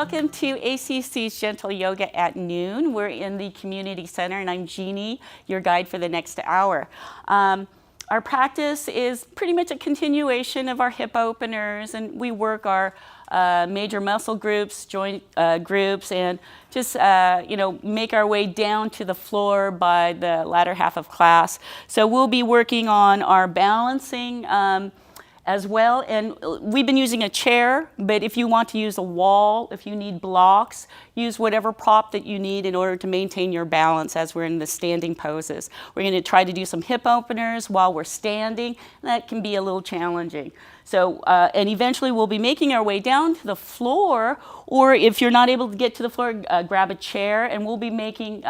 welcome to ACC's Gentle Yoga at Noon. We're in the Community Center, and I'm Jeani, your guide for the next hour. Our practice is pretty much a continuation of our hip openers, and we work our major muscle groups, joint groups, and just make our way down to the floor by the latter half of class. So we'll be working on our balancing as well, and we've been using a chair, but if you want to use a wall, if you need blocks, use whatever prop that you need in order to maintain your balance as we're in the standing poses. We're going to try to do some hip openers while we're standing. That can be a little challenging. So, and eventually we'll be making our way down to the floor, or if you're not able to get to the floor, grab a chair, and we'll be making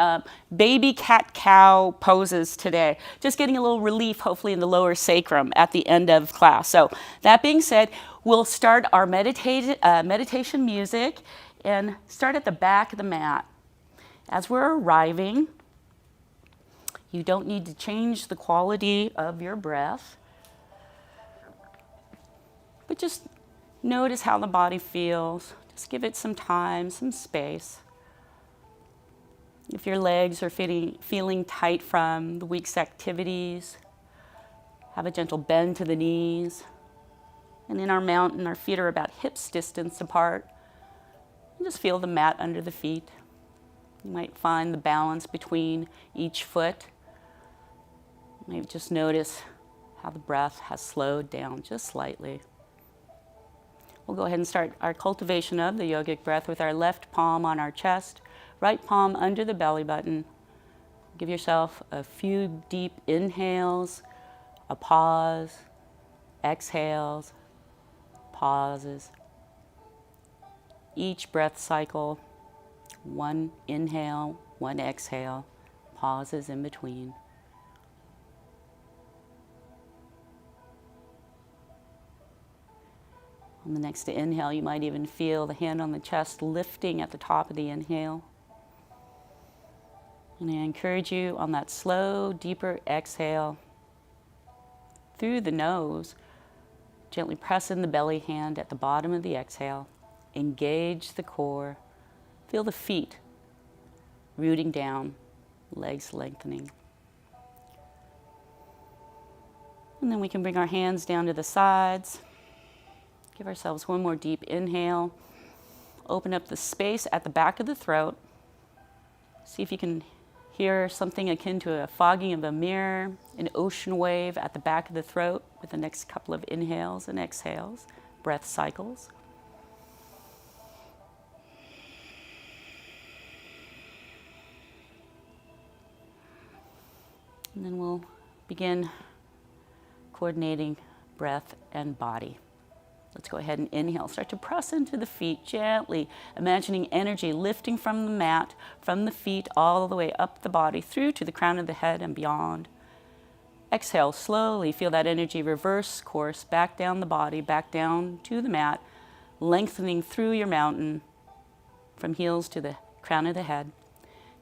baby cat-cow poses today. Just getting a little relief, hopefully, in the lower sacrum at the end of class. So that being said, we'll start our meditation music and start at the back of the mat. As we're arriving, you don't need to change the quality of your breath, but just notice how the body feels. Just give it some time, some space. If your legs are feeling tight from the week's activities, have a gentle bend to the knees. And in our mountain, our feet are about hips distance apart. And just feel the mat under the feet. You might find the balance between each foot. You might just notice how the breath has slowed down just slightly. We'll go ahead and start our cultivation of the yogic breath with our left palm on our chest, right palm under the belly button. Give yourself a few deep inhales, a pause, exhales, pauses. Each breath cycle, one inhale, one exhale, pauses in between. On the next inhale, you might even feel the hand on the chest lifting at the top of the inhale. And I encourage you on that slow, deeper exhale, through the nose, gently press in the belly hand at the bottom of the exhale. Engage the core. Feel the feet rooting down, legs lengthening. And then we can bring our hands down to the sides. Give ourselves one more deep inhale. Open up the space at the back of the throat. See if you can hear something akin to a fogging of a mirror, an ocean wave at the back of the throat with the next couple of inhales and exhales, breath cycles. And then we'll begin coordinating breath and body. Let's go ahead and inhale. Start to press into the feet gently, imagining energy lifting from the mat, from the feet all the way up the body, through to the crown of the head and beyond. Exhale slowly. Feel that energy reverse course back down the body, back down to the mat, lengthening through your mountain from heels to the crown of the head.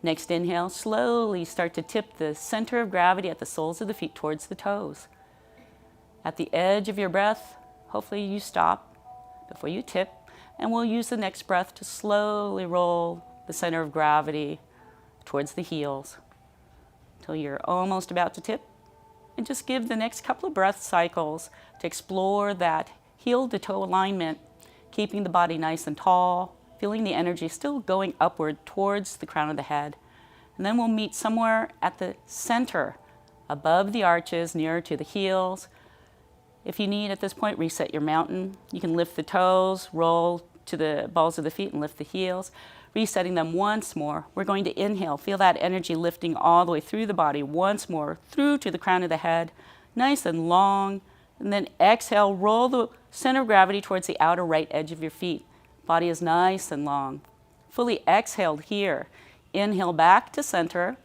Next inhale, slowly start to tip the center of gravity at the soles of the feet towards the toes. At the edge of your breath, hopefully you stop before you tip, and we'll use the next breath to slowly roll the center of gravity towards the heels until you're almost about to tip. And just give the next couple of breath cycles to explore that heel to toe alignment, keeping the body nice and tall, feeling the energy still going upward towards the crown of the head. And then we'll meet somewhere at the center, above the arches, nearer to the heels. If you need, at this point, reset your mountain. You can lift the toes, roll to the balls of the feet and lift the heels. Resetting them once more. We're going to inhale. Feel that energy lifting all the way through the body once more, through to the crown of the head, nice and long. And then exhale, roll the center of gravity towards the outer right edge of your feet. Body is nice and long. Fully exhaled here. Inhale back to center.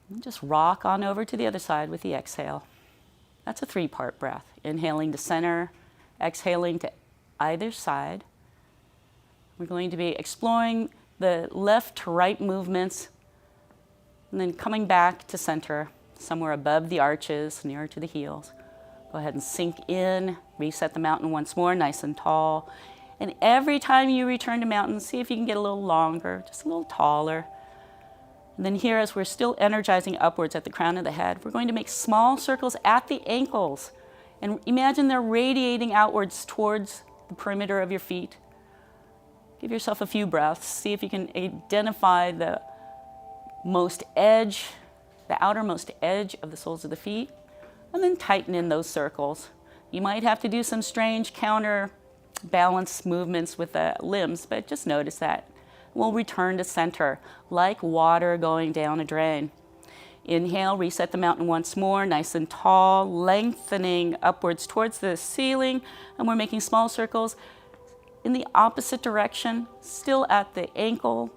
And just rock on over to the other side with the exhale. That's a 3-part breath. Inhaling to center, exhaling to either side. We're going to be exploring the left to right movements and then coming back to center, somewhere above the arches, nearer to the heels. Go ahead and sink in, reset the mountain once more, nice and tall. And every time you return to mountain, see if you can get a little longer, just a little taller. And then here, as we're still energizing upwards at the crown of the head, we're going to make small circles at the ankles. And imagine they're radiating outwards towards the perimeter of your feet. Give yourself a few breaths. See if you can identify the outermost edge of the soles of the feet, and then tighten in those circles. You might have to do some strange counterbalance movements with the limbs, but just notice that. We'll return to center, like water going down a drain. Inhale, reset the mountain once more, nice and tall, lengthening upwards towards the ceiling, and we're making small circles in the opposite direction, still at the ankle,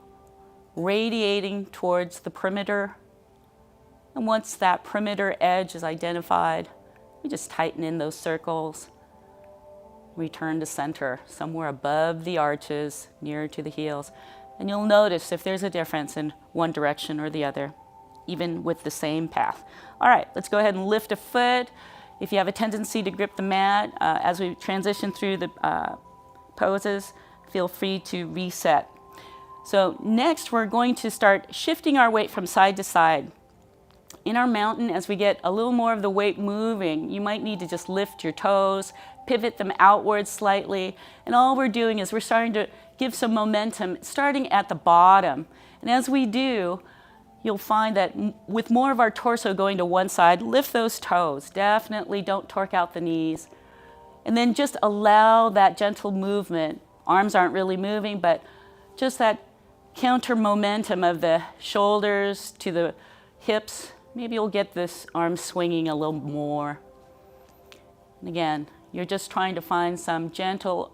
radiating towards the perimeter. And once that perimeter edge is identified, we just tighten in those circles. Return to center, somewhere above the arches, nearer to the heels. And you'll notice if there's a difference in one direction or the other, even with the same path. All right, let's go ahead and lift a foot. If you have a tendency to grip the mat, as we transition through the poses, feel free to reset. So next, we're going to start shifting our weight from side to side. In our mountain, as we get a little more of the weight moving, you might need to just lift your toes, pivot them outwards slightly, and all we're doing is we're starting to give some momentum, starting at the bottom. And as we do, you'll find that with more of our torso going to one side, lift those toes. Definitely don't torque out the knees. And then just allow that gentle movement. Arms aren't really moving, but just that counter momentum of the shoulders to the hips. Maybe you'll get this arm swinging a little more. And again, you're just trying to find some gentle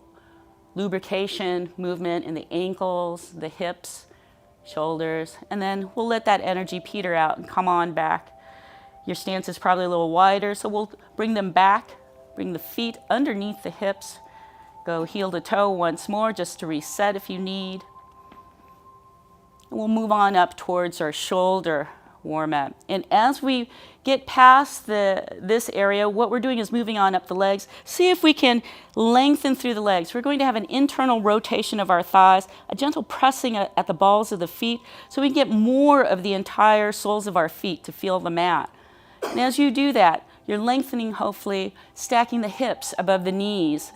lubrication movement in the ankles, the hips, shoulders, and then we'll let that energy peter out and come on back. Your stance is probably a little wider, so we'll bring them back, bring the feet underneath the hips, go heel to toe once more just to reset if you need. And we'll move on up towards our shoulder warm up. And as we get past this area, what we're doing is moving on up the legs. See if we can lengthen through the legs. We're going to have an internal rotation of our thighs, a gentle pressing at the balls of the feet, so we can get more of the entire soles of our feet to feel the mat. And as you do that, you're lengthening, hopefully, stacking the hips above the knees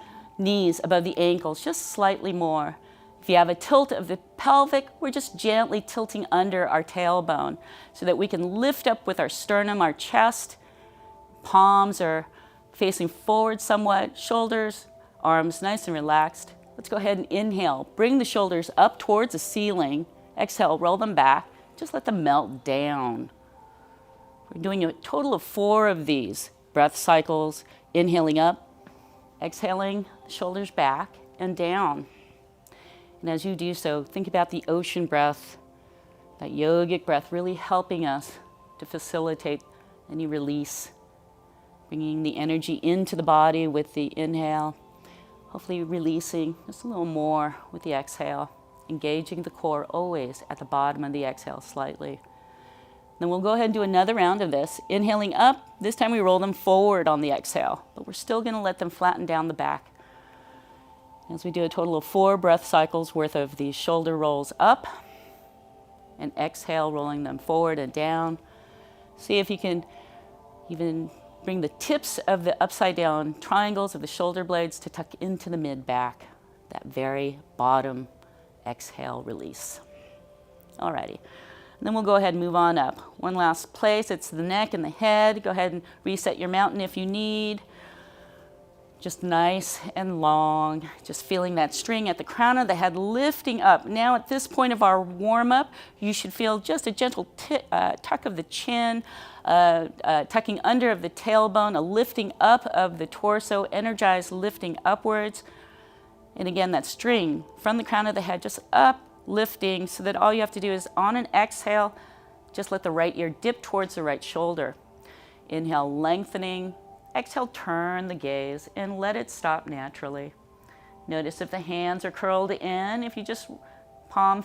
above the ankles, just slightly more. If you have a tilt of the pelvic, we're just gently tilting under our tailbone so that we can lift up with our sternum, our chest. Palms are facing forward somewhat, shoulders, arms nice and relaxed. Let's go ahead and inhale. Bring the shoulders up towards the ceiling. Exhale, roll them back. Just let them melt down. We're doing a total of 4 of these breath cycles. Inhaling up, exhaling, shoulders back and down. And as you do so, think about the ocean breath, that yogic breath really helping us to facilitate any release, bringing the energy into the body with the inhale, hopefully releasing just a little more with the exhale, engaging the core always at the bottom of the exhale slightly. Then we'll go ahead and do another round of this. Inhaling up, this time we roll them forward on the exhale, but we're still going to let them flatten down the back. As we do a total of 4 breath cycles worth of these shoulder rolls up, and exhale, rolling them forward and down. See if you can even bring the tips of the upside down triangles of the shoulder blades to tuck into the mid-back, that very bottom exhale release. Alrighty. And then we'll go ahead and move on up. One last place, it's the neck and the head. Go ahead and reset your mountain if you need. Just nice and long, just feeling that string at the crown of the head lifting up. Now at this point of our warm-up, you should feel just a gentle tuck of the chin, tucking under of the tailbone, a lifting up of the torso, energized lifting upwards. And again, that string from the crown of the head just up, lifting, so that all you have to do is on an exhale, just let the right ear dip towards the right shoulder. Inhale, lengthening. Exhale, turn the gaze and let it stop naturally. Notice if the hands are curled in. If you just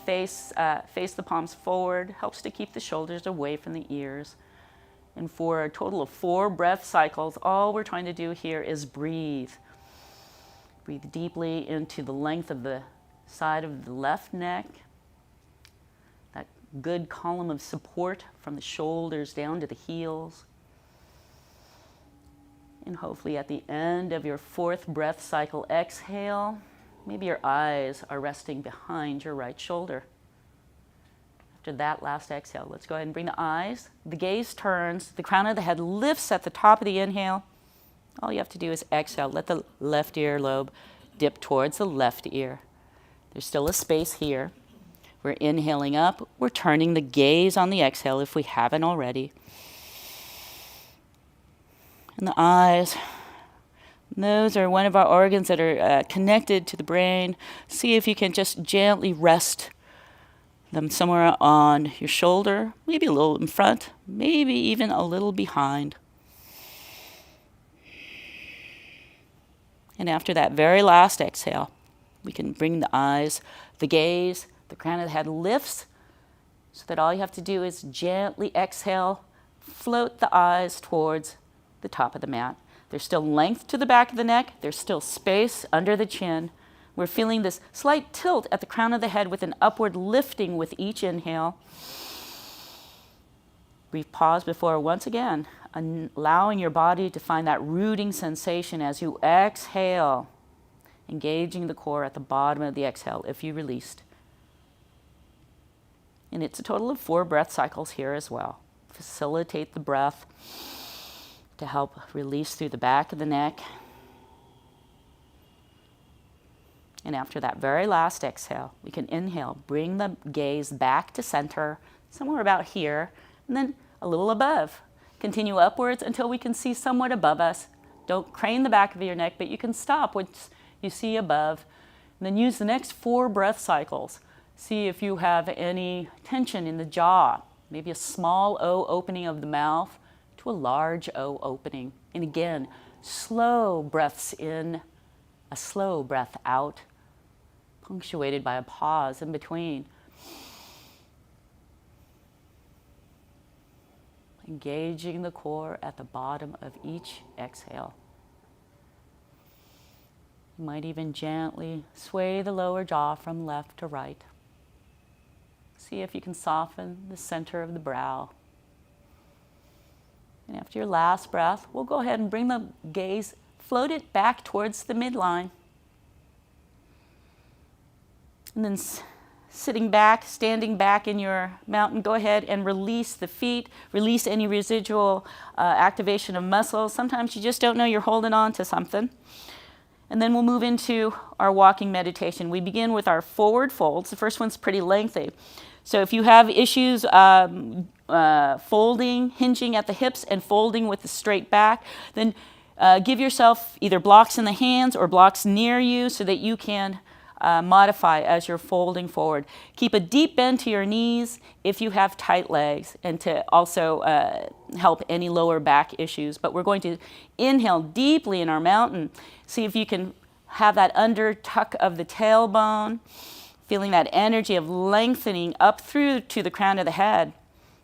face the palms forward, helps to keep the shoulders away from the ears. And for a total of 4 breath cycles, all we're trying to do here is breathe. Breathe deeply into the length of the side of the left neck. That good column of support from the shoulders down to the heels. And hopefully at the end of your fourth breath cycle, exhale. Maybe your eyes are resting behind your right shoulder. After that last exhale, let's go ahead and bring the eyes. The gaze turns. The crown of the head lifts at the top of the inhale. All you have to do is exhale. Let the left earlobe dip towards the left ear. There's still a space here. We're inhaling up. We're turning the gaze on the exhale if we haven't already. And the eyes, those are one of our organs that are connected to the brain. See if you can just gently rest them somewhere on your shoulder, maybe a little in front, maybe even a little behind. And after that very last exhale, we can bring the eyes, the gaze, the crown of the head lifts, so that all you have to do is gently exhale, float the eyes towards the top of the mat. There's still length to the back of the neck. There's still space under the chin. We're feeling this slight tilt at the crown of the head with an upward lifting with each inhale. Brief pause before, once again, allowing your body to find that rooting sensation as you exhale, engaging the core at the bottom of the exhale if you released. And it's a total of 4 breath cycles here as well. Facilitate the breath to help release through the back of the neck. And after that very last exhale, we can inhale, bring the gaze back to center, somewhere about here, and then a little above. Continue upwards until we can see somewhat above us. Don't crane the back of your neck, but you can stop once you see above. And then use the next 4 breath cycles. See if you have any tension in the jaw, maybe a small O opening of the mouth to a large O opening. And again, slow breaths in, a slow breath out, punctuated by a pause in between. Engaging the core at the bottom of each exhale. You might even gently sway the lower jaw from left to right. See if you can soften the center of the brow. And after your last breath, we'll go ahead and bring the gaze, float it back towards the midline. And then sitting back, standing back in your mountain, go ahead and release the feet, release any residual activation of muscles. Sometimes you just don't know you're holding on to something. And then we'll move into our walking meditation. We begin with our forward folds. The first one's pretty lengthy. So if you have issues folding, hinging at the hips and folding with the straight back, then give yourself either blocks in the hands or blocks near you so that you can modify as you're folding forward. Keep a deep bend to your knees if you have tight legs, and to also help any lower back issues. But we're going to inhale deeply in our mountain. See if you can have that under tuck of the tailbone, feeling that energy of lengthening up through to the crown of the head,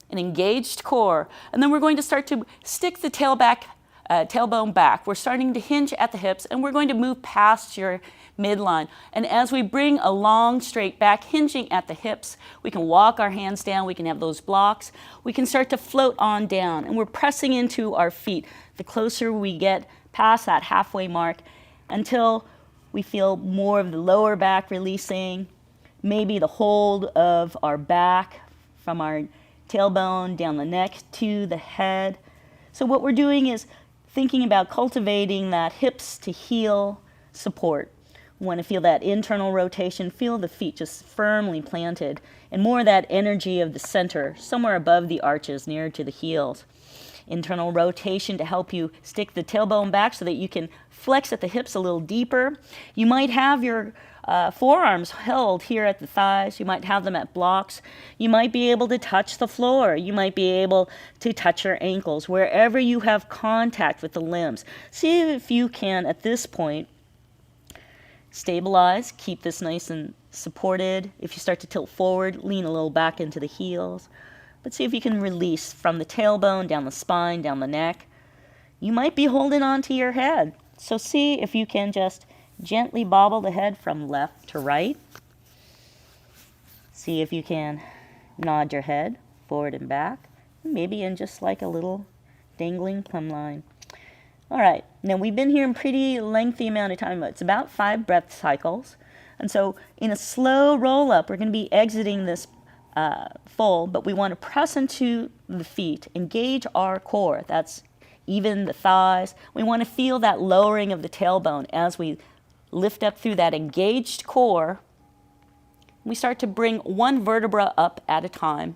an engaged core. And then we're going to start to stick the tailbone back. We're starting to hinge at the hips, and we're going to move past your midline. And as we bring a long straight back, hinging at the hips, we can walk our hands down, we can have those blocks, we can start to float on down, and we're pressing into our feet the closer we get past that halfway mark until we feel more of the lower back releasing, maybe the hold of our back from our tailbone down the neck to the head. So what we're doing is thinking about cultivating that hips to heel support. We want to feel that internal rotation, feel the feet just firmly planted, and more of that energy of the center, somewhere above the arches, near to the heels. Internal rotation to help you stick the tailbone back so that you can flex at the hips a little deeper. You might have your forearms held here at the thighs. You might have them at blocks. You might be able to touch the floor. You might be able to touch your ankles, wherever you have contact with the limbs. See if you can, at this point, stabilize, keep this nice and supported. If you start to tilt forward, lean a little back into the heels. But see if you can release from the tailbone, down the spine, down the neck. You might be holding on to your head. So see if you can just Gently bobble the head from left to right. See if you can nod your head forward and back, maybe in just like a little dangling plumb line. All right, now we've been here in pretty lengthy amount of time. It's about 5 breath cycles. And so in a slow roll up, we're going to be exiting this fold, but we want to press into the feet, engage our core. That's even the thighs. We want to feel that lowering of the tailbone as we lift up through that engaged core. We start to bring one vertebra up at a time.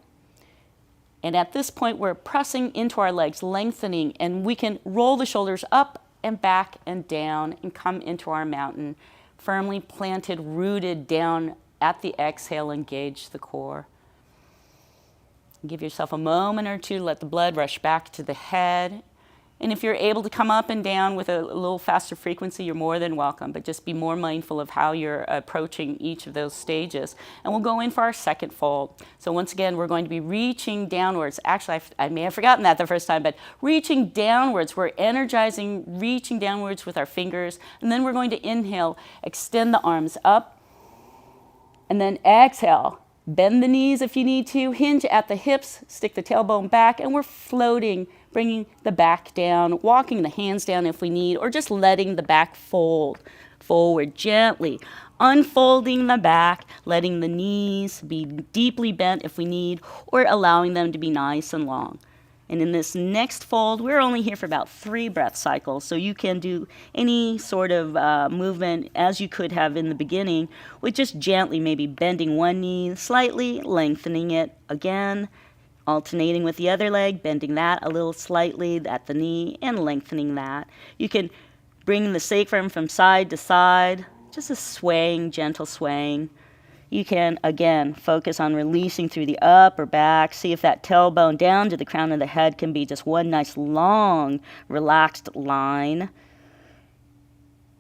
And at this point, we're pressing into our legs, lengthening, and we can roll the shoulders up and back and down and come into our mountain, firmly planted, rooted down at the exhale, engage the core. Give yourself a moment or two, let the blood rush back to the head. And if you're able to come up and down with a little faster frequency, you're more than welcome, but just be more mindful of how you're approaching each of those stages. And we'll go in for our second fold. So once again, we're going to be reaching downwards. Actually, I may have forgotten that the first time, but reaching downwards, we're energizing, reaching downwards with our fingers. And then we're going to inhale, extend the arms up, and then exhale. Bend the knees if you need to, hinge at the hips, stick the tailbone back, and we're floating, bringing the back down, walking the hands down if we need, or just letting the back fold forward gently, unfolding the back, letting the knees be deeply bent if we need, or allowing them to be nice and long. And in this next fold, we're only here for about 3 breath cycles, so you can do any sort of movement as you could have in the beginning, with just gently maybe bending one knee slightly, lengthening it again, alternating with the other leg, bending that a little slightly at the knee, and lengthening that. You can bring the sacrum from side to side, just a swaying, gentle swaying. You can, again, focus on releasing through the upper back. See if that tailbone down to the crown of the head can be just one nice, long, relaxed line.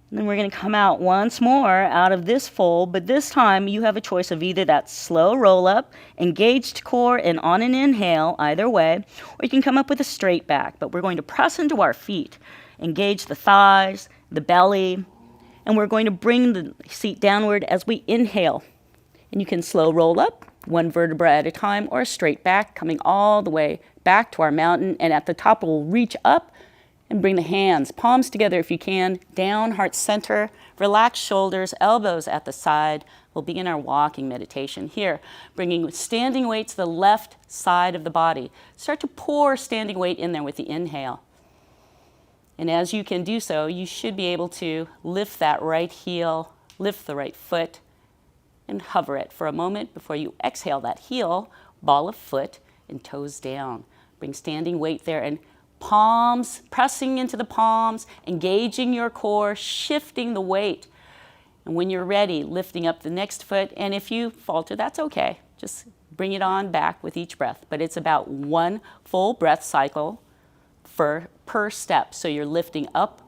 And then we're going to come out once more out of this fold, but this time you have a choice of either that slow roll-up, engaged core, and on an inhale, either way, or you can come up with a straight back. But we're going to press into our feet, engage the thighs, the belly, and we're going to bring the seat downward as we inhale. And you can slow roll up, one vertebra at a time, or a straight back, coming all the way back to our mountain. And at the top, we'll reach up and bring the hands, palms together if you can, down, heart center, relax shoulders, elbows at the side. We'll begin our walking meditation here, bringing standing weight to the left side of the body. Start to pour standing weight in there with the inhale. And as you can do so, you should be able to lift that right heel, lift the right foot, and hover it for a moment before you exhale that heel, ball of foot, and toes down. Bring standing weight there, and palms, pressing into the palms, engaging your core, shifting the weight. And when you're ready, lifting up the next foot, and if you falter, that's okay. Just bring it on back with each breath. But it's about 1 full breath cycle per step. So you're lifting up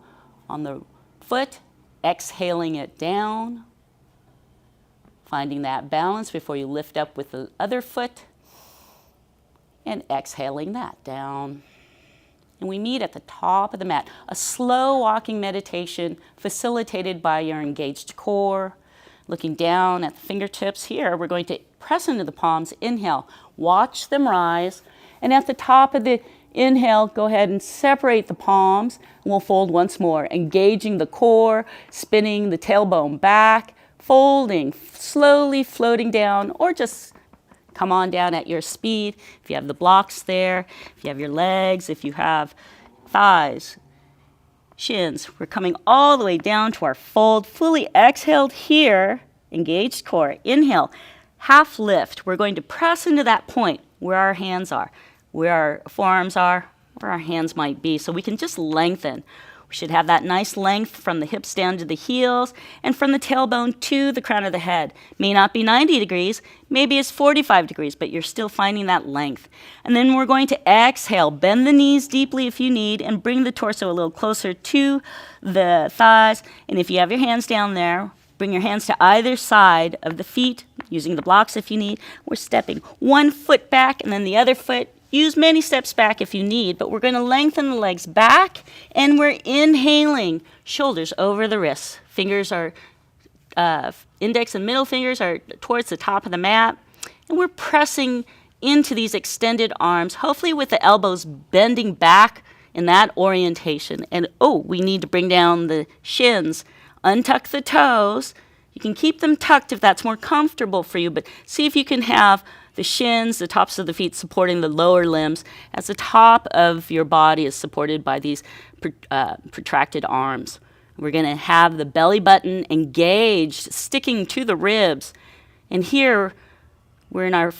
on the foot, exhaling it down, finding that balance before you lift up with the other foot, and exhaling that down. And we meet at the top of the mat, a slow walking meditation facilitated by your engaged core. Looking down at the fingertips here, we're going to press into the palms, inhale, watch them rise, and at the top of the inhale, go ahead and separate the palms, and we'll fold once more, engaging the core, spinning the tailbone back, folding, slowly floating down, or just come on down at your speed. If you have the blocks there, if you have your legs, if you have thighs, shins, we're coming all the way down to our fold, fully exhaled here, engaged core. Inhale, half lift. We're going to press into that point where our hands are, where our forearms are, where our hands might be, so we can just lengthen. We should have that nice length from the hips down to the heels and from the tailbone to the crown of the head. May not be 90 degrees, maybe it's 45 degrees, but you're still finding that length. And then we're going to exhale, bend the knees deeply if you need, and bring the torso a little closer to the thighs. And if you have your hands down there, bring your hands to either side of the feet, using the blocks if you need. We're stepping 1 foot back and then the other foot. Use many steps back if you need, but we're going to lengthen the legs back, and we're inhaling, shoulders over the wrists, Fingers are, index and middle fingers are towards the top of the mat. And we're pressing into these extended arms, hopefully with the elbows bending back in that orientation. And we need to bring down the shins, untuck the toes. You can keep them tucked if that's more comfortable for you, but see if you can have the shins, the tops of the feet supporting the lower limbs as the top of your body is supported by these protracted arms. We're going to have the belly button engaged, sticking to the ribs. And here, we're in our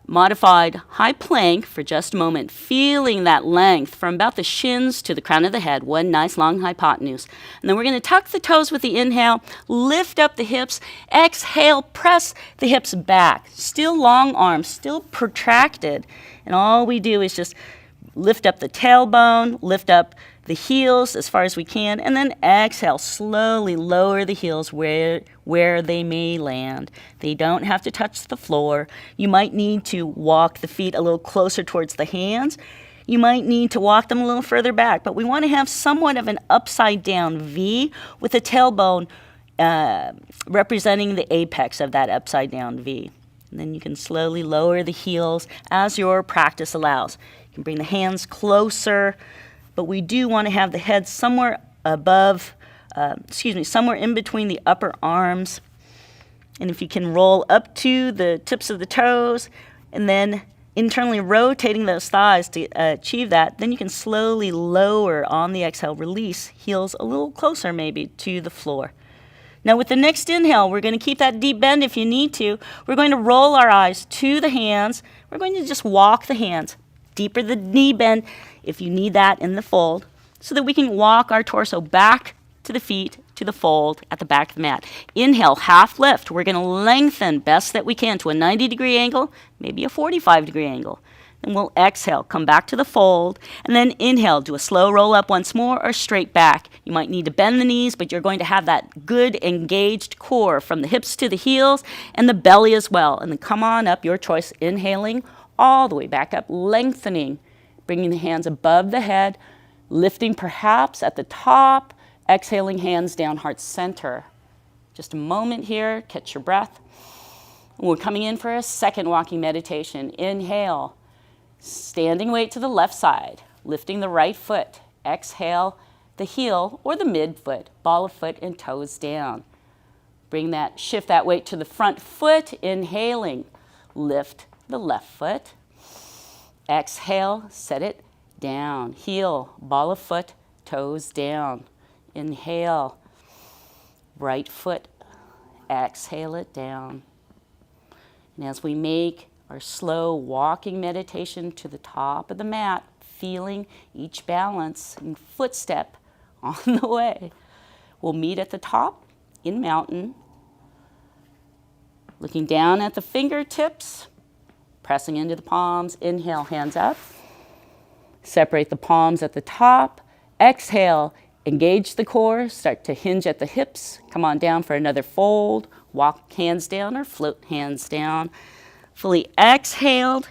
modified high plank for just a moment, feeling that length from about the shins to the crown of the head, one nice long hypotenuse. And then we're going to tuck the toes with the inhale, lift up the hips, exhale, press the hips back. Still long arms, still protracted. And all we do is just lift up the tailbone, lift up the heels as far as we can, and then exhale, slowly lower the heels where they may land. They don't have to touch the floor. You might need to walk the feet a little closer towards the hands. You might need to walk them a little further back, but we want to have somewhat of an upside down V with the tailbone representing the apex of that upside down V. And then you can slowly lower the heels as your practice allows. You can bring the hands closer, but we do want to have the head somewhere above, somewhere in between the upper arms. And if you can roll up to the tips of the toes and then internally rotating those thighs to achieve that, then you can slowly lower on the exhale, release heels a little closer maybe to the floor. Now with the next inhale, we're going to keep that deep bend if you need to. We're going to roll our eyes to the hands. We're going to just walk the hands. Deeper the knee bend if you need that in the fold, so that we can walk our torso back to the feet, to the fold at the back of the mat. Inhale, half lift. We're going to lengthen best that we can to a 90-degree angle, maybe a 45-degree angle. Then we'll exhale, come back to the fold, and then inhale, do a slow roll up once more or straight back. You might need to bend the knees, but you're going to have that good engaged core from the hips to the heels and the belly as well. And then come on up, your choice, inhaling all the way back up, lengthening, bringing the hands above the head, lifting perhaps at the top, exhaling hands down heart center. Just a moment here, catch your breath. We're coming in for a second walking meditation. Inhale, standing weight to the left side, lifting the right foot. Exhale, the heel or the midfoot, ball of foot and toes down. Shift that weight to the front foot, inhaling, lift the left foot. Exhale, set it down. Heel, ball of foot, toes down. Inhale, right foot, exhale it down. And as we make our slow walking meditation to the top of the mat, feeling each balance and footstep on the way, we'll meet at the top in mountain, looking down at the fingertips, pressing into the palms. Inhale, hands up. Separate the palms at the top. Exhale, engage the core. Start to hinge at the hips. Come on down for another fold. Walk hands down or float hands down. Fully exhaled.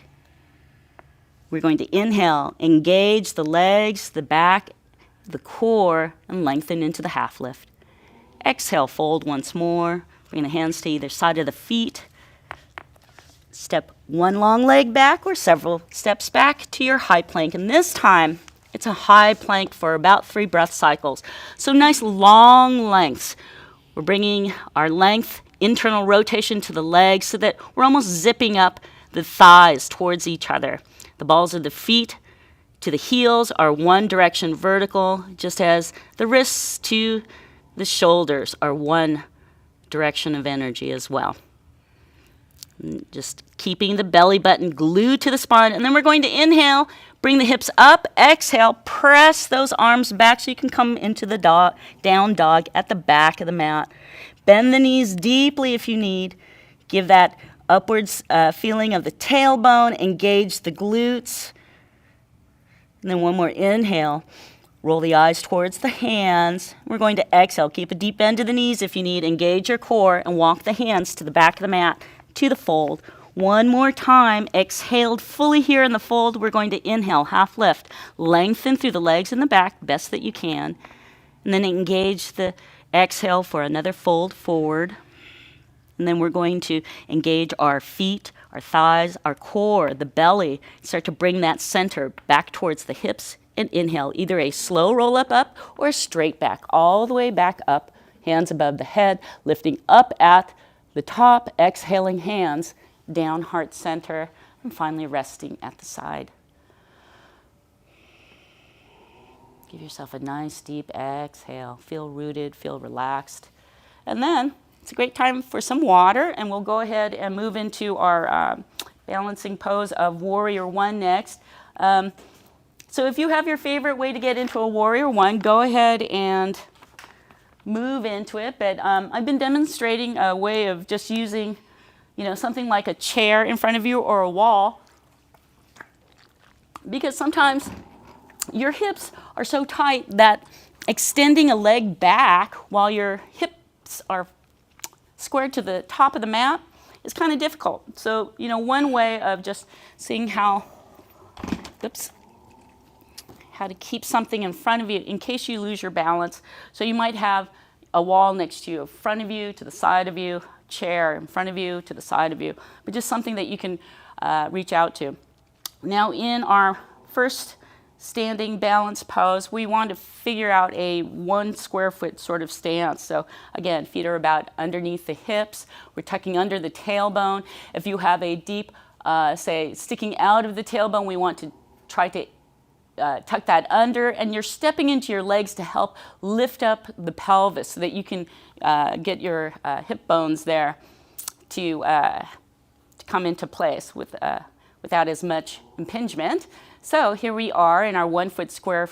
We're going to inhale, engage the legs, the back, the core, and lengthen into the half lift. Exhale, fold once more. Bring the hands to either side of the feet. Step one long leg back or several steps back to your high plank. And this time, it's a high plank for about 3 breath cycles. So nice long lengths. We're bringing our length, internal rotation to the legs so that we're almost zipping up the thighs towards each other. The balls of the feet to the heels are one direction vertical, just as the wrists to the shoulders are one direction of energy as well. Just keeping the belly button glued to the spine. And then we're going to inhale, bring the hips up, exhale, press those arms back so you can come into the down dog at the back of the mat. Bend the knees deeply if you need. Give that upwards feeling of the tailbone, engage the glutes. And then one more inhale. Roll the eyes towards the hands. We're going to exhale. Keep a deep bend to the knees if you need. Engage your core and walk the hands to the back of the mat, to the fold. One more time. Exhaled fully here in the fold. We're going to inhale, half lift. Lengthen through the legs and the back, best that you can. And then engage the Exhale for another fold forward. And then we're going to engage our feet, our thighs, our core, the belly. Start to bring that center back towards the hips and inhale. Either a slow roll up, or a straight back, all the way back up. Hands above the head, lifting up at the top. Exhaling hands down, heart center. And finally resting at the side. Give yourself a nice deep exhale. Feel rooted, feel relaxed. And then it's a great time for some water, and we'll go ahead and move into our balancing pose of Warrior One next. So if you have your favorite way to get into a Warrior One, go ahead and move into it. But I've been demonstrating a way of just using, something like a chair in front of you or a wall, because sometimes your hips are so tight that extending a leg back while your hips are squared to the top of the mat is kind of difficult. So, one way of just seeing how to keep something in front of you in case you lose your balance. So you might have a wall next to you, in front of you, to the side of you, chair in front of you, to the side of you, but just something that you can reach out to. Now in our first standing balance pose, we want to figure out a 1 square foot sort of stance. So again, feet are about underneath the hips. We're tucking under the tailbone. If you have a deep, say, sticking out of the tailbone, we want to try to tuck that under, and you're stepping into your legs to help lift up the pelvis so that you can get your hip bones there to come into place without as much impingement. So here we are in our 1 square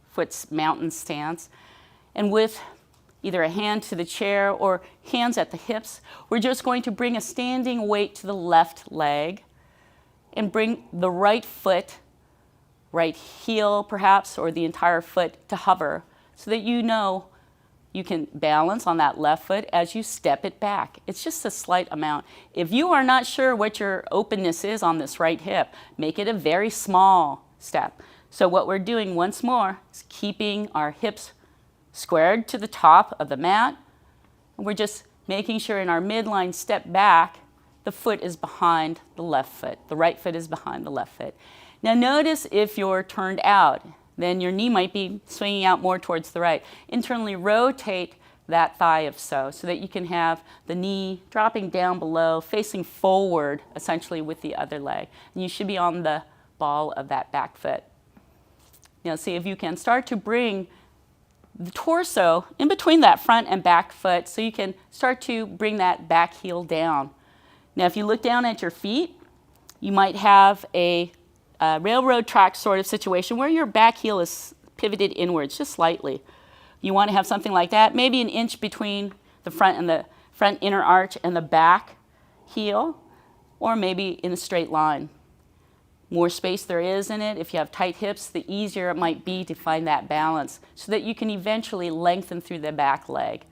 foot mountain stance, and with either a hand to the chair or hands at the hips, we're just going to bring a standing weight to the left leg and bring the right foot, right heel perhaps, or the entire foot to hover so that you can balance on that left foot as you step it back. It's just a slight amount. If you are not sure what your openness is on this right hip, make it a very small step. So what we're doing once more is keeping our hips squared to the top of the mat. And we're just making sure in our midline step back, the foot is behind the left foot. The right foot is behind the left foot. Now notice if you're turned out, then your knee might be swinging out more towards the right. Internally rotate that thigh if so that you can have the knee dropping down below, facing forward essentially with the other leg. And you should be on the ball of that back foot. Now see if you can start to bring the torso in between that front and back foot so you can start to bring that back heel down. Now if you look down at your feet, you might have a railroad track sort of situation where your back heel is pivoted inwards just slightly. You want to have something like that, maybe an inch between the front inner arch and the back heel, or maybe in a straight line. More space there is in it, if you have tight hips, the easier it might be to find that balance so that you can eventually lengthen through the back leg.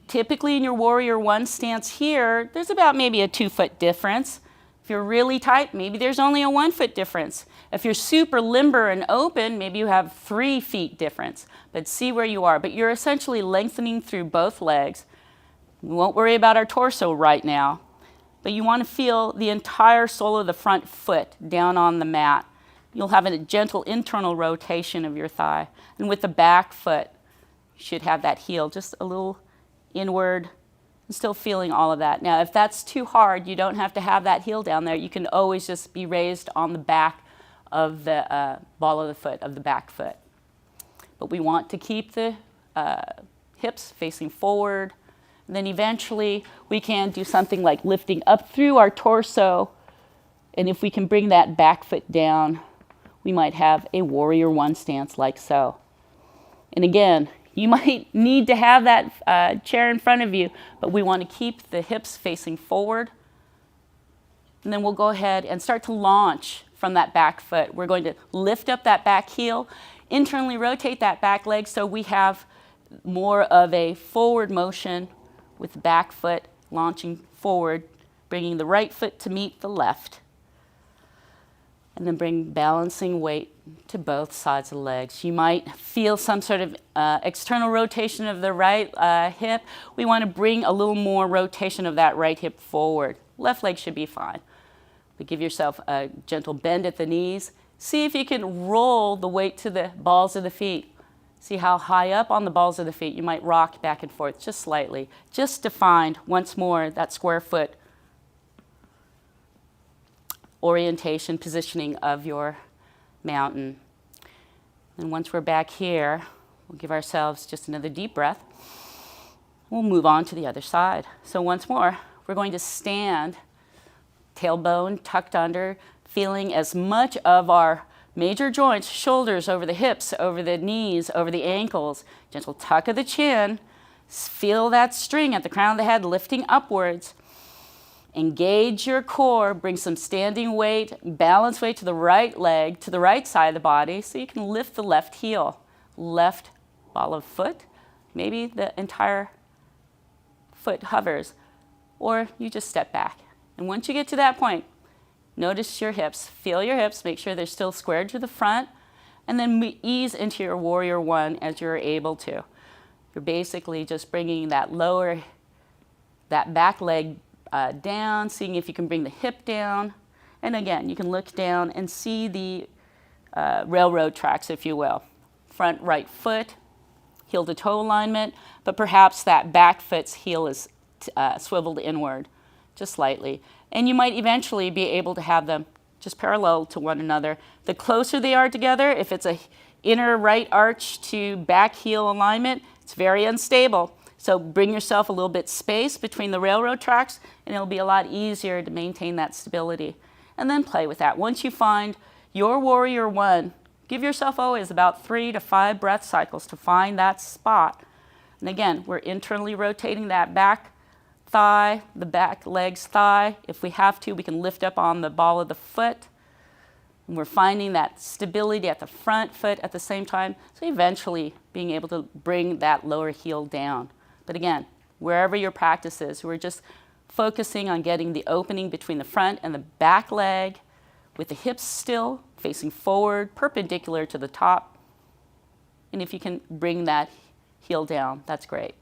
Typically in your Warrior One stance here, there's about maybe a 2 foot difference. If you're really tight, maybe there's only a 1 foot difference. If you're super limber and open, maybe you have 3 feet difference. But see where you are. But you're essentially lengthening through both legs. We won't worry about our torso right now. But you want to feel the entire sole of the front foot down on the mat. You'll have a gentle internal rotation of your thigh. And with the back foot, you should have that heel just a little inward. And still feeling all of that. Now, if that's too hard, you don't have to have that heel down there. You can always just be raised on the back of the ball of the foot, of the back foot. But we want to keep the hips facing forward. And then eventually, we can do something like lifting up through our torso. And if we can bring that back foot down, we might have a Warrior One stance like so. And again, you might need to have that chair in front of you, but we want to keep the hips facing forward. And then we'll go ahead and start to launch from that back foot. We're going to lift up that back heel, internally rotate that back leg so we have more of a forward motion with the back foot launching forward, bringing the right foot to meet the left. And then bring balancing weight to both sides of the legs. You might feel some sort of external rotation of the right hip. We want to bring a little more rotation of that right hip forward. Left leg should be fine. But give yourself a gentle bend at the knees. See if you can roll the weight to the balls of the feet. See how high up on the balls of the feet you might rock back and forth just slightly, just to find once more that square foot orientation, positioning of your mountain. And once we're back here, we'll give ourselves just another deep breath. We'll move on to the other side. So once more, we're going to stand, tailbone tucked under, feeling as much of our major joints, shoulders over the hips, over the knees, over the ankles, gentle tuck of the chin. Feel that string at the crown of the head lifting upwards. Engage your core, bring some standing weight, balance weight to the right leg, to the right side of the body, so you can lift the left heel, left ball of foot, maybe the entire foot hovers, or you just step back. And once you get to that point, notice your hips, feel your hips, make sure they're still squared to the front, and then ease into your warrior one as you're able to. You're basically just bringing that back leg down, seeing if you can bring the hip down. And again, you can look down and see the railroad tracks, if you will. Front right foot, heel to toe alignment, but perhaps that back foot's heel is swiveled inward, just slightly. And you might eventually be able to have them just parallel to one another. The closer they are together, if it's a inner right arch to back heel alignment, it's very unstable. So bring yourself a little bit space between the railroad tracks, and it'll be a lot easier to maintain that stability. And then play with that. Once you find your warrior one, give yourself always about 3 to 5 breath cycles to find that spot. And again, we're internally rotating that back thigh, the back leg's thigh. If we have to, we can lift up on the ball of the foot. And we're finding that stability at the front foot at the same time, so eventually being able to bring that lower heel down. But again, wherever your practice is, we're just focusing on getting the opening between the front and the back leg with the hips still facing forward, perpendicular to the top. And if you can bring that heel down, that's great.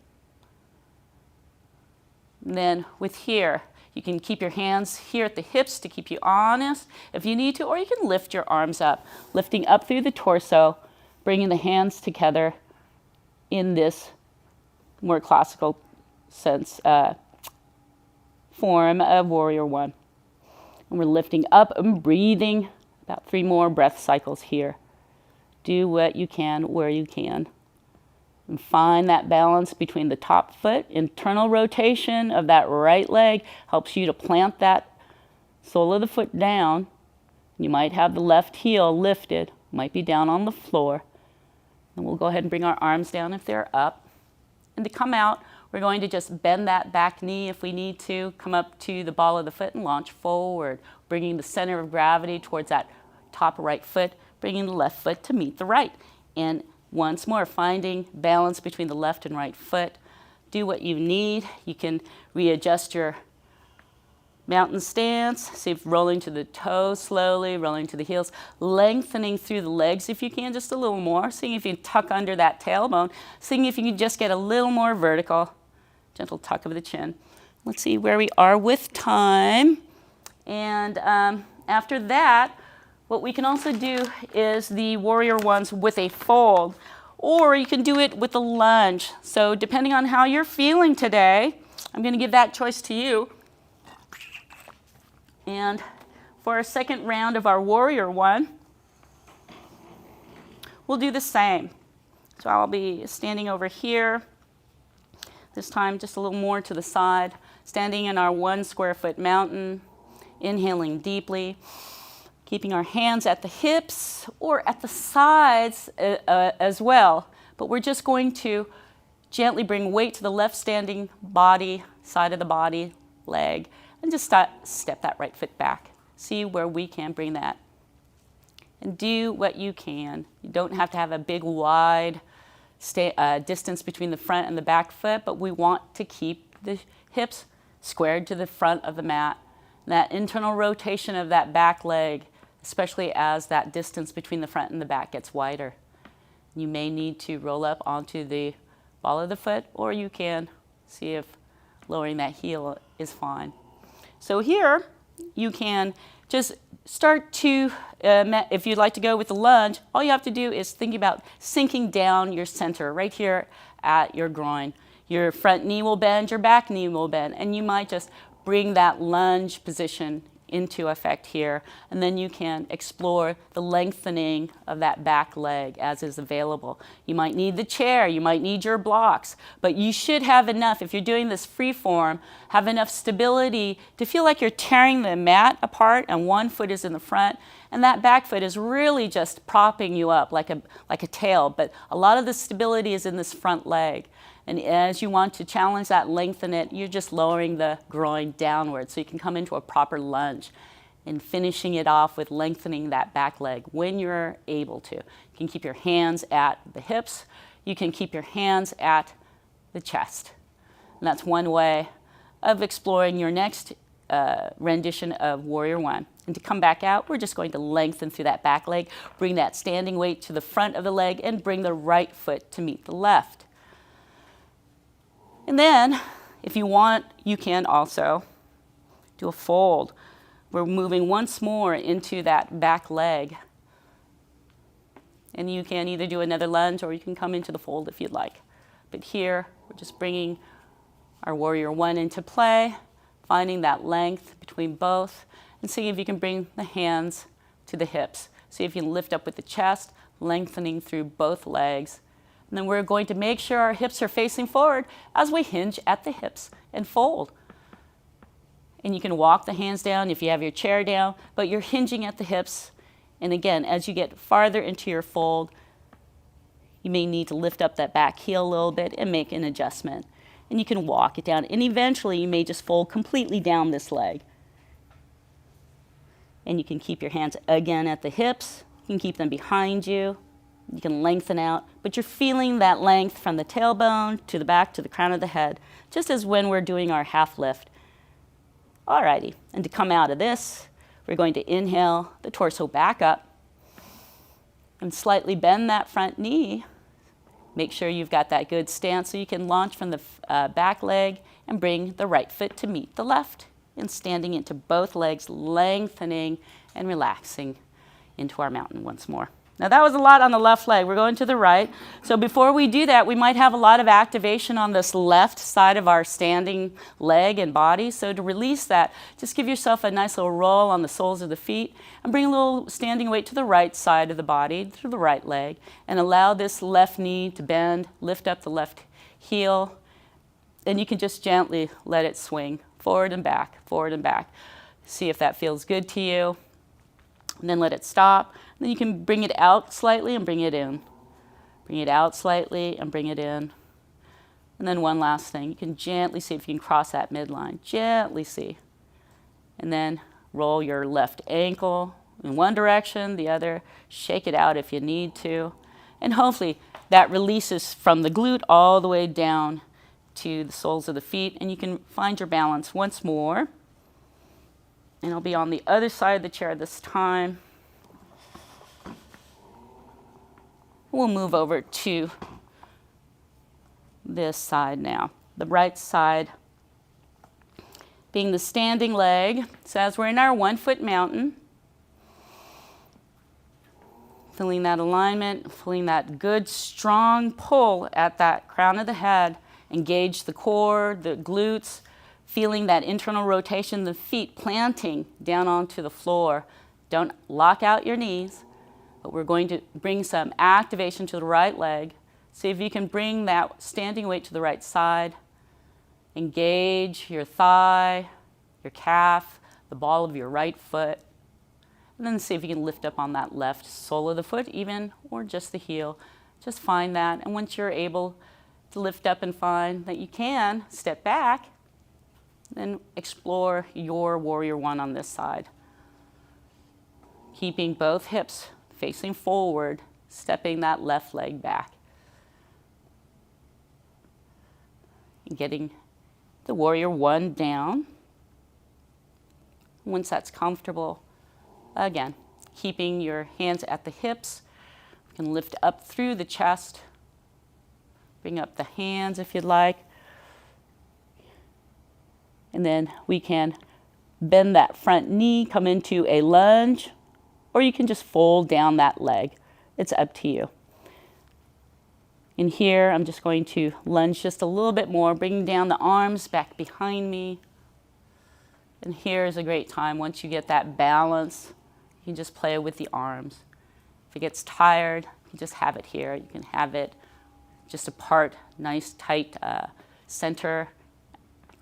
And then with here, you can keep your hands here at the hips to keep you honest if you need to, or you can lift your arms up, lifting up through the torso, bringing the hands together in this more classical sense form of warrior one. And we're lifting up and breathing, about 3 more breath cycles here. Do what you can where you can. And find that balance between the top foot, internal rotation of that right leg helps you to plant that sole of the foot down. You might have the left heel lifted, might be down on the floor. And we'll go ahead and bring our arms down if they're up. And to come out, we're going to just bend that back knee if we need to, come up to the ball of the foot and launch forward, bringing the center of gravity towards that top right foot, bringing the left foot to meet the right. And once more, finding balance between the left and right foot. Do what you need. You can readjust your mountain stance. See if rolling to the toes slowly, rolling to the heels, lengthening through the legs if you can, just a little more. Seeing if you can tuck under that tailbone. Seeing if you can just get a little more vertical. Gentle tuck of the chin. Let's see where we are with time. And after that, what we can also do is the warrior ones with a fold, or you can do it with a lunge. So depending on how you're feeling today, I'm going to give that choice to you. And for our second round of our warrior one, we'll do the same. So I'll be standing over here, this time just a little more to the side, standing in our 1 square foot mountain, inhaling deeply, keeping our hands at the hips or at the sides as well. But we're just going to gently bring weight to the left standing body, side of the body, leg, and just step that right foot back. See where we can bring that. And do what you can. You don't have to have a big, wide distance between the front and the back foot, but we want to keep the hips squared to the front of the mat. And that internal rotation of that back leg especially as that distance between the front and the back gets wider. You may need to roll up onto the ball of the foot, or you can see if lowering that heel is fine. So here, you can just start to, if you'd like to go with the lunge, all you have to do is think about sinking down your center right here at your groin. Your front knee will bend, your back knee will bend, and you might just bring that lunge position into effect here, and then you can explore the lengthening of that back leg as is available. You might need the chair, you might need your blocks, but you should have enough, if you're doing this free form, have enough stability to feel like you're tearing the mat apart and one foot is in the front, and that back foot is really just propping you up like a tail, but a lot of the stability is in this front leg. And as you want to challenge that, lengthen it, you're just lowering the groin downward so you can come into a proper lunge and finishing it off with lengthening that back leg when you're able to. You can keep your hands at the hips. You can keep your hands at the chest. And that's one way of exploring your next rendition of Warrior One. And to come back out, we're just going to lengthen through that back leg, bring that standing weight to the front of the leg, and bring the right foot to meet the left. And then, if you want, you can also do a fold. We're moving once more into that back leg. And you can either do another lunge or you can come into the fold if you'd like. But here, we're just bringing our Warrior One into play, finding that length between both, and seeing if you can bring the hands to the hips. See if you can lift up with the chest, lengthening through both legs. And then we're going to make sure our hips are facing forward as we hinge at the hips and fold. And you can walk the hands down if you have your chair down, but you're hinging at the hips. And again, as you get farther into your fold, you may need to lift up that back heel a little bit and make an adjustment. And you can walk it down. And eventually, you may just fold completely down this leg. And you can keep your hands again at the hips. You can keep them behind you. You can lengthen out, but you're feeling that length from the tailbone to the back to the crown of the head, just as when we're doing our half lift. Alrighty, and to come out of this, we're going to inhale the torso back up and slightly bend that front knee. Make sure you've got that good stance so you can launch from the back leg and bring the right foot to meet the left, and standing into both legs, lengthening and relaxing into our mountain once more. Now that was a lot on the left leg. We're going to the right. So before we do that, we might have a lot of activation on this left side of our standing leg and body. So to release that, just give yourself a nice little roll on the soles of the feet and bring a little standing weight to the right side of the body, through the right leg, and allow this left knee to bend, lift up the left heel, and you can just gently let it swing forward and back, forward and back. See if that feels good to you, and then let it stop. Then you can bring it out slightly and bring it in. Bring it out slightly and bring it in. And then one last thing. You can gently see if you can cross that midline. Gently see. And then roll your left ankle in one direction, the other. Shake it out if you need to. And hopefully that releases from the glute all the way down to the soles of the feet. And you can find your balance once more. And I'll be on the other side of the chair this time. We'll move over to this side now. The right side being the standing leg. So as we're in our 1 foot mountain, feeling that alignment, feeling that good strong pull at that crown of the head, engage the core, the glutes, feeling that internal rotation, the feet planting down onto the floor. Don't lock out your knees. But we're going to bring some activation to the right leg. See if you can bring that standing weight to the right side. Engage your thigh, your calf, the ball of your right foot. And then see if you can lift up on that left sole of the foot even, or just the heel. Just find that. And once you're able to lift up and find that you can, step back, then explore your Warrior One on this side. Keeping both hips facing forward, stepping that left leg back. And getting the Warrior One down. Once that's comfortable, again, keeping your hands at the hips. You can lift up through the chest. Bring up the hands if you'd like. And then we can bend that front knee, come into a lunge, or you can just fold down that leg. It's up to you. In here, I'm just going to lunge just a little bit more, bringing down the arms back behind me. And here is a great time. Once you get that balance, you can just play with the arms. If it gets tired, you just have it here. You can have it just apart, nice, tight center,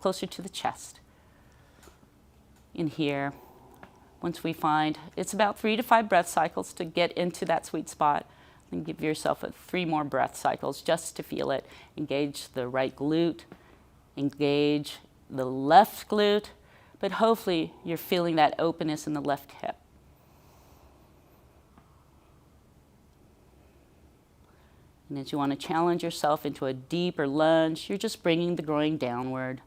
closer to the chest. In here, once we find, it's about 3 to 5 breath cycles to get into that sweet spot. And give yourself 3 more breath cycles just to feel it. Engage the right glute, engage the left glute, but hopefully you're feeling that openness in the left hip. And as you want to challenge yourself into a deeper lunge, you're just bringing the groin downward,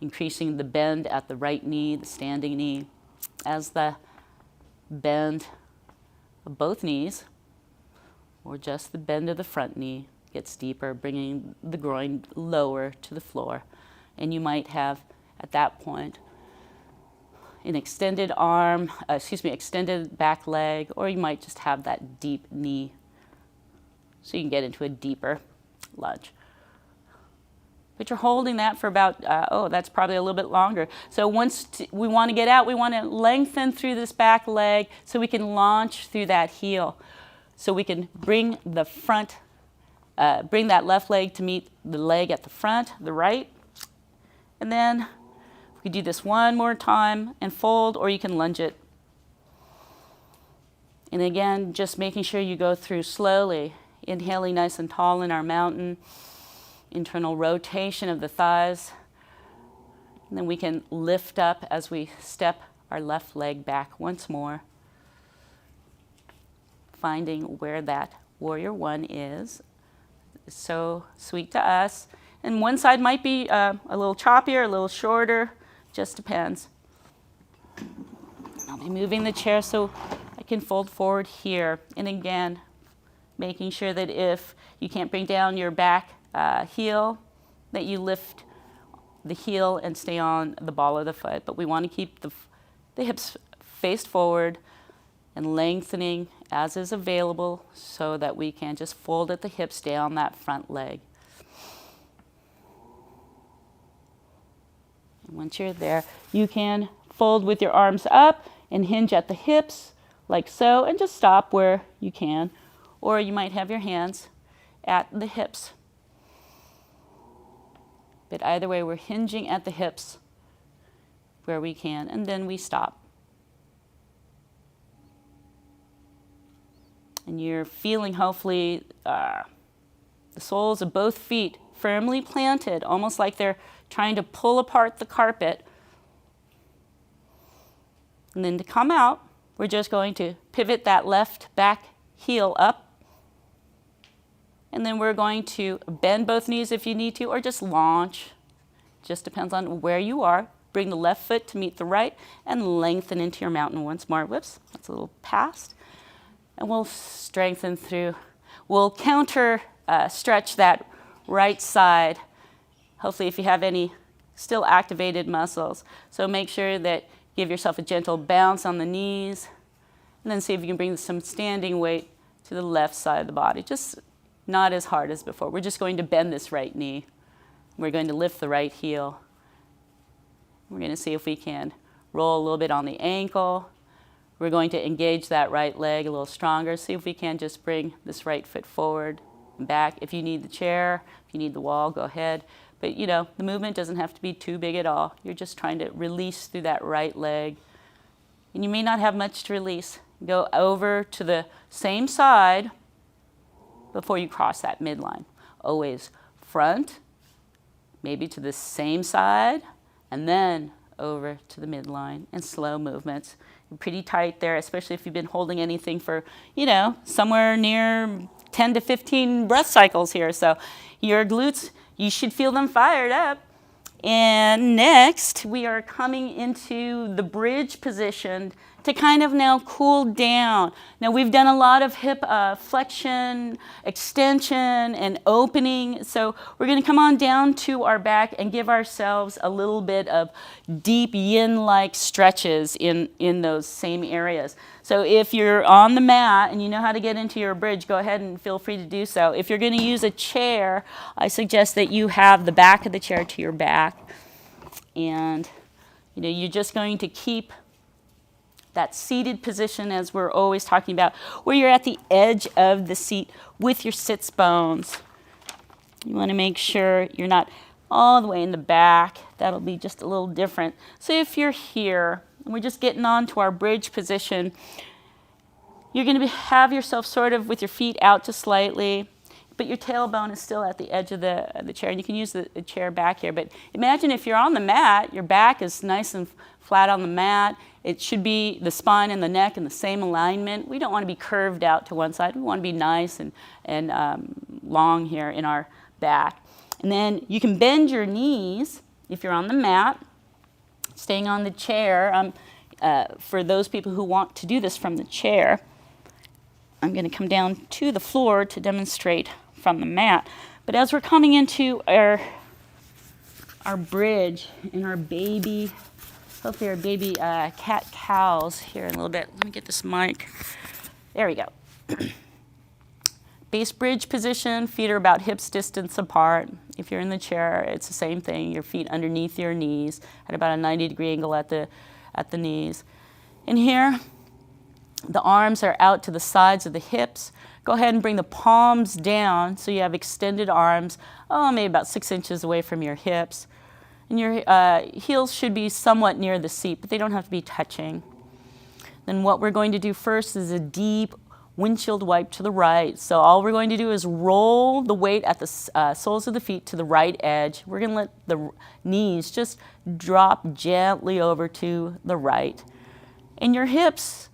increasing the bend at the right knee, the standing knee. As the bend of both knees, or just the bend of the front knee, gets deeper, bringing the groin lower to the floor. And you might have, at that point, an extended arm, extended back leg, or you might just have that deep knee so you can get into a deeper lunge. But you're holding that for about, that's probably a little bit longer. So once we want to get out, we want to lengthen through this back leg so we can launch through that heel. So we can bring the front, bring that left leg to meet the leg at the front, the right. And then we do this one more time and fold, or you can lunge it. And again, just making sure you go through slowly, inhaling nice and tall in our mountain, internal rotation of the thighs. And then we can lift up as we step our left leg back once more, finding where that warrior 1 is. It's so sweet to us. And one side might be a little choppier, a little shorter, just depends. I'll be moving the chair so I can fold forward here. And again, making sure that if you can't bring down your back heel, that you lift the heel and stay on the ball of the foot. But we want to keep the hips faced forward and lengthening as is available so that we can just fold at the hips down that front leg. And once you're there, you can fold with your arms up and hinge at the hips like so, and just stop where you can. Or you might have your hands at the hips. But either way, we're hinging at the hips where we can, and then we stop. And you're feeling, hopefully, the soles of both feet firmly planted, almost like they're trying to pull apart the carpet. And then to come out, we're just going to pivot that left back heel up. And then we're going to bend both knees if you need to, or just launch. Just depends on where you are. Bring the left foot to meet the right and lengthen into your mountain once more. Whoops, that's a little past. And we'll strengthen through. We'll counter stretch that right side. Hopefully if you have any still activated muscles. So make sure that give yourself a gentle bounce on the knees. And then see if you can bring some standing weight to the left side of the body. Just not as hard as before. We're just going to bend this right knee. We're going to lift the right heel. We're going to see if we can roll a little bit on the ankle. We're going to engage that right leg a little stronger. See if we can just bring this right foot forward and back. If you need the chair, if you need the wall, go ahead. But you know, the movement doesn't have to be too big at all. You're just trying to release through that right leg. And you may not have much to release. Go over to the same side before you cross that midline. Always front, maybe to the same side, and then over to the midline, and slow movements. You're pretty tight there, especially if you've been holding anything for, you know, somewhere near 10 to 15 breath cycles here. So your glutes, you should feel them fired up. And next, we are coming into the bridge position. to kind of now cool down. Now we've done a lot of hip flexion, extension, and opening. So we're going to come on down to our back and give ourselves a little bit of deep yin-like stretches in those same areas. So if you're on the mat and you know how to get into your bridge, go ahead and feel free to do so. If you're going to use a chair, I suggest that you have the back of the chair to your back. And you're just going to keep that seated position, as we're always talking about, where you're at the edge of the seat with your sits bones. You want to make sure you're not all the way in the back. That'll be just a little different. So if you're here, and we're just getting on to our bridge position, you're going to have yourself sort of with your feet out just slightly, but your tailbone is still at the edge of the chair. And you can use the chair back here. But imagine if you're on the mat, your back is nice and flat on the mat. It should be the spine and the neck in the same alignment. We don't want to be curved out to one side. We want to be nice and long here in our back. And then you can bend your knees if you're on the mat, staying on the chair. For those people who want to do this from the chair, I'm going to come down to the floor to demonstrate from the mat. But as we're coming into our bridge and our baby, hopefully our baby cat-cows here in a little bit. Let me get this mic. There we go. Base bridge position, feet are about hips distance apart. If you're in the chair, it's the same thing. Your feet underneath your knees at about a 90-degree angle at the knees. And here, the arms are out to the sides of the hips. Go ahead and bring the palms down so you have extended arms, maybe about 6 inches away from your hips. And your heels should be somewhat near the seat, but they don't have to be touching. Then what we're going to do first is a deep windshield wipe to the right. So all we're going to do is roll the weight at the soles of the feet to the right edge. We're going to let the knees just drop gently over to the right. And your hips,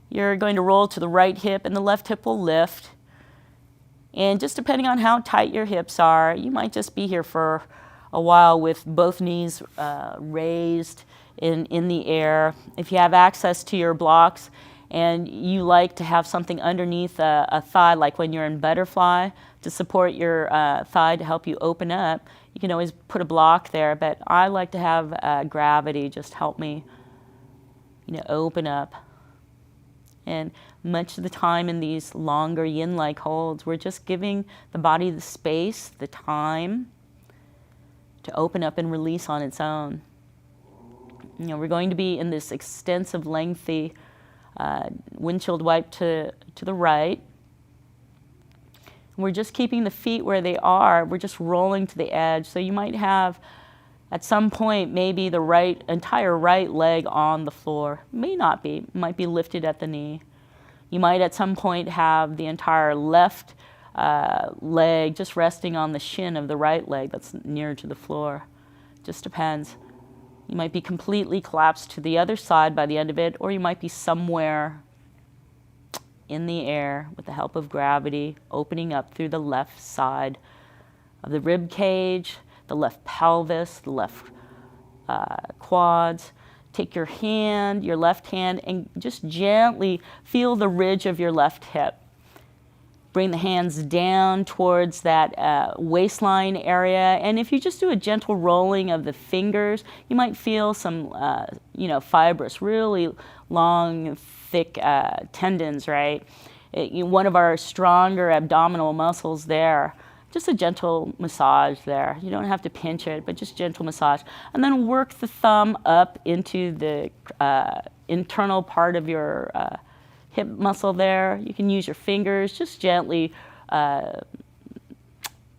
you're going to roll to the right hip and the left hip will lift. And just depending on how tight your hips are, you might just be here for a while with both knees raised in the air. If you have access to your blocks and you like to have something underneath a thigh, like when you're in butterfly, to support your thigh to help you open up, you can always put a block there. But I like to have gravity just help me, open up. And much of the time in these longer yin-like holds, we're just giving the body the space, the time to open up and release on its own. We're going to be in this extensive, lengthy windshield wipe to the right. We're just keeping the feet where they are. We're just rolling to the edge. So you might have, at some point, maybe the entire right leg on the floor. May not be. Might be lifted at the knee. You might at some point have the entire left leg just resting on the shin of the right leg that's near to the floor. Just depends. You might be completely collapsed to the other side by the end of it, or you might be somewhere in the air with the help of gravity, opening up through the left side of the rib cage, the left pelvis, the left quads. Take your left hand, and just gently feel the ridge of your left hip. Bring the hands down towards that waistline area. And if you just do a gentle rolling of the fingers, you might feel some, fibrous, really long, thick tendons, right? One of our stronger abdominal muscles there. Just a gentle massage there. You don't have to pinch it, but just gentle massage. And then work the thumb up into the internal part of your hip muscle there. You can use your fingers. Just gently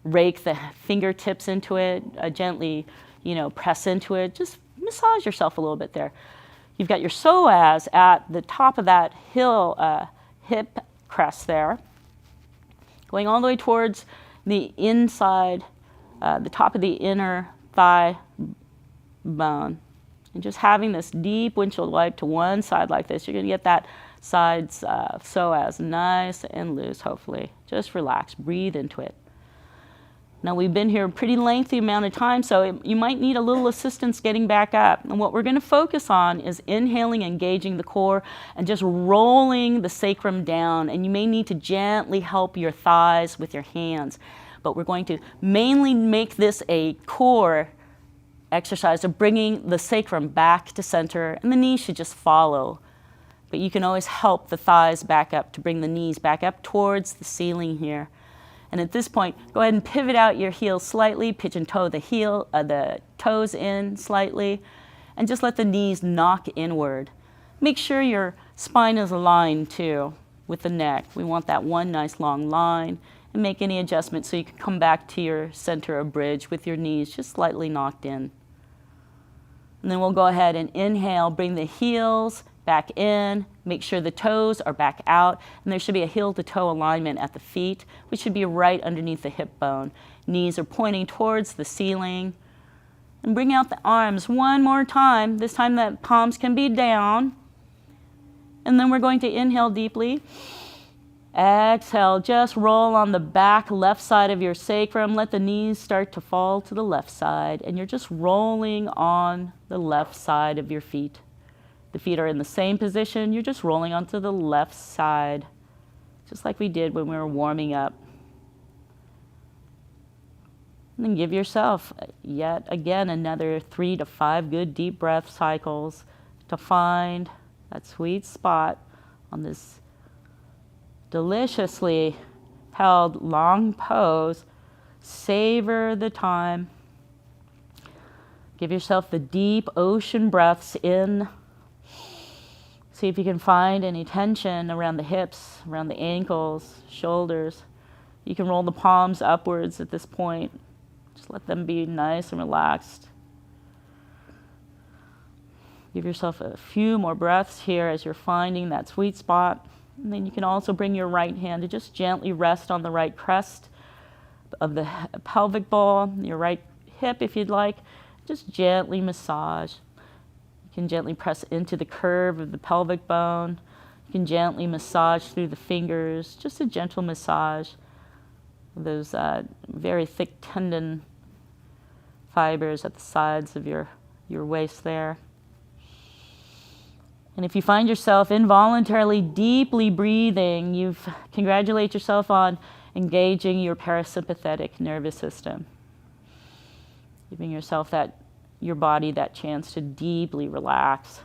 rake the fingertips into it. Gently, press into it. Just massage yourself a little bit there. You've got your psoas at the top of that hip crest there, going all the way towards the inside, the top of the inner thigh bone. And just having this deep windshield wipe to one side like this, you're going to get that side's psoas nice and loose, hopefully. Just relax, breathe into it. Now we've been here a pretty lengthy amount of time, so you might need a little assistance getting back up. And what we're going to focus on is inhaling, engaging the core, and just rolling the sacrum down. And you may need to gently help your thighs with your hands. But we're going to mainly make this a core exercise of bringing the sacrum back to center, and the knees should just follow. But you can always help the thighs back up to bring the knees back up towards the ceiling here. And at this point, go ahead and pivot out your heels slightly, pigeon toe the toes in slightly, and just let the knees knock inward. Make sure your spine is aligned too with the neck. We want that one nice long line, and make any adjustments so you can come back to your center of bridge with your knees just slightly knocked in. And then we'll go ahead and inhale, bring the heels back in, make sure the toes are back out, and there should be a heel to toe alignment at the feet, which should be right underneath the hip bone. Knees are pointing towards the ceiling. And bring out the arms one more time. This time the palms can be down. And then we're going to inhale deeply. Exhale, just roll on the back left side of your sacrum. Let the knees start to fall to the left side, and you're just rolling on the left side of your feet. The feet are in the same position. You're just rolling onto the left side, just like we did when we were warming up. And then give yourself yet again another 3 to 5 good deep breath cycles to find that sweet spot on this deliciously held long pose. Savor the time. Give yourself the deep ocean breaths in. See if you can find any tension around the hips, around the ankles, shoulders. You can roll the palms upwards at this point. Just let them be nice and relaxed. Give yourself a few more breaths here as you're finding that sweet spot. And then you can also bring your right hand to just gently rest on the right crest of the pelvic ball, your right hip if you'd like. Just gently massage. You can gently press into the curve of the pelvic bone. You can gently massage through the fingers, just a gentle massage of those very thick tendon fibers at the sides of your waist there. And if you find yourself involuntarily deeply breathing, congratulate yourself on engaging your parasympathetic nervous system, giving yourself your body that chance to deeply relax.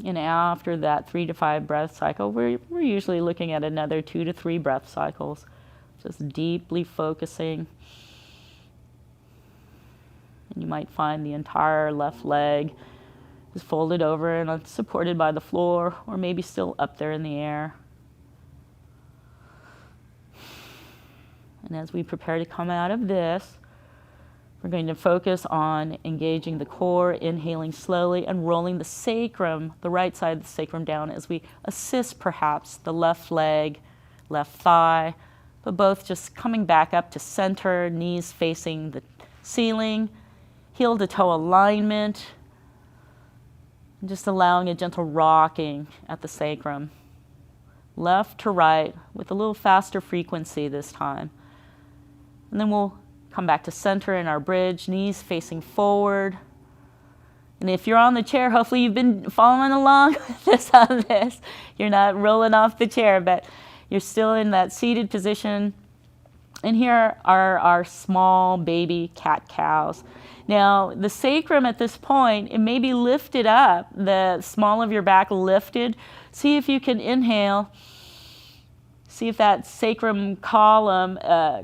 And after that 3 to 5 breath cycle, we're usually looking at another 2 to 3 breath cycles, just deeply focusing. And you might find the entire left leg is folded over and supported by the floor, or maybe still up there in the air. And as we prepare to come out of this, we're going to focus on engaging the core, inhaling slowly, and rolling the sacrum, the right side of the sacrum down as we assist perhaps the left leg, left thigh, but both just coming back up to center, knees facing the ceiling, heel to toe alignment, and just allowing a gentle rocking at the sacrum. Left to right with a little faster frequency this time. And then we'll come back to center in our bridge, knees facing forward. And if you're on the chair, hopefully you've been following along with this. You're not rolling off the chair, but you're still in that seated position. And here are our small baby cat-cows. Now, the sacrum at this point, it may be lifted up, the small of your back lifted. See if you can inhale. See if that sacrum column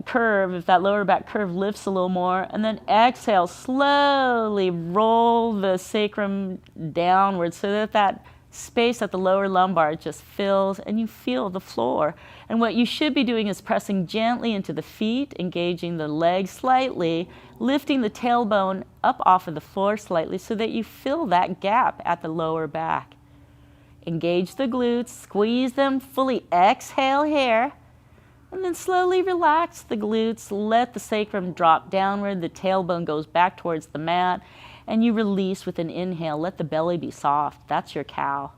curve, if that lower back curve lifts a little more. And then exhale, slowly roll the sacrum downward so that space at the lower lumbar just fills and you feel the floor. And what you should be doing is pressing gently into the feet, engaging the legs slightly, lifting the tailbone up off of the floor slightly so that you fill that gap at the lower back. Engage the glutes, squeeze them fully, exhale here, and then slowly relax the glutes, let the sacrum drop downward, the tailbone goes back towards the mat, and you release with an inhale, let the belly be soft. That's your cow.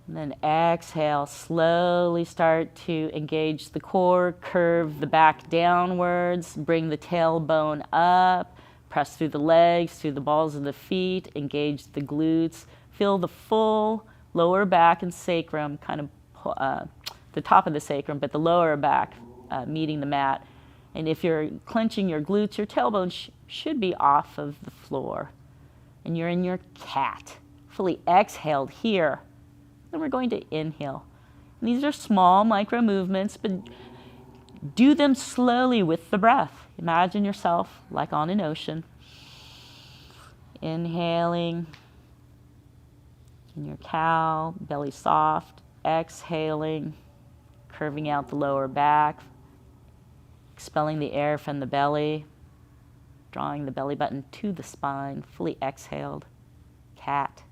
And then exhale, slowly start to engage the core, curve the back downwards, bring the tailbone up, press through the legs, through the balls of the feet, engage the glutes, feel the full lower back and sacrum, kind of the top of the sacrum, but the lower back meeting the mat. And if you're clenching your glutes, your tailbone should be off of the floor. And you're in your cat, fully exhaled here. Then we're going to inhale. And these are small micro movements, but do them slowly with the breath. Imagine yourself like on an ocean. Inhaling in your cow, belly soft. Exhaling, curving out the lower back, expelling the air from the belly, drawing the belly button to the spine, fully exhaled. Cat.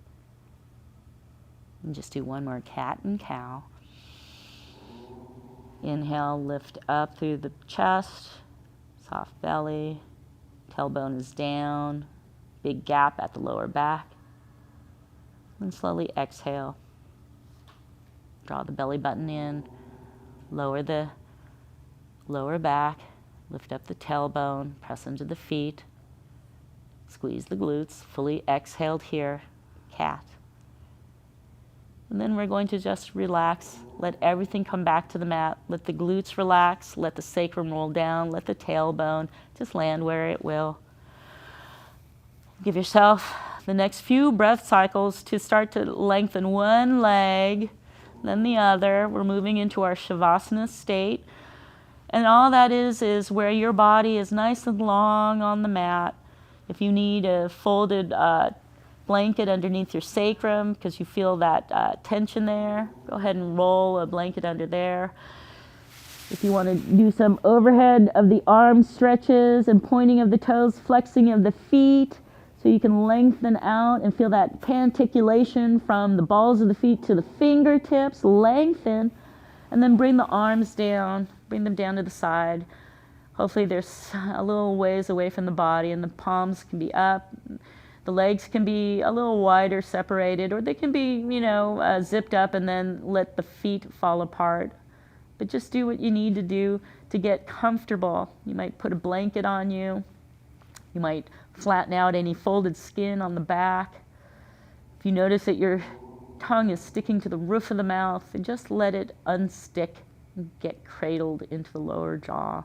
And just do one more, cat and cow. Inhale, lift up through the chest, soft belly, tailbone is down, big gap at the lower back. And slowly exhale. Draw the belly button in, lower the lower back, lift up the tailbone, press into the feet, squeeze the glutes, fully exhaled here, cat. And then we're going to just relax, let everything come back to the mat, let the glutes relax, let the sacrum roll down, let the tailbone just land where it will. Give yourself the next few breath cycles to start to lengthen one leg, then the other. We're moving into our Shavasana state. And all that is where your body is nice and long on the mat. If you need a folded blanket underneath your sacrum because you feel that tension there, go ahead and roll a blanket under there. If you want to do some overhead of the arm stretches and pointing of the toes, flexing of the feet, so you can lengthen out and feel that panticulation from the balls of the feet to the fingertips, lengthen, and then bring the arms down, bring them down to the side. Hopefully there's a little ways away from the body and the palms can be up. The legs can be a little wider separated, or they can be, zipped up and then let the feet fall apart. But just do what you need to do to get comfortable. You might put a blanket on you. You might flatten out any folded skin on the back. If you notice that your tongue is sticking to the roof of the mouth, then just let it unstick and get cradled into the lower jaw.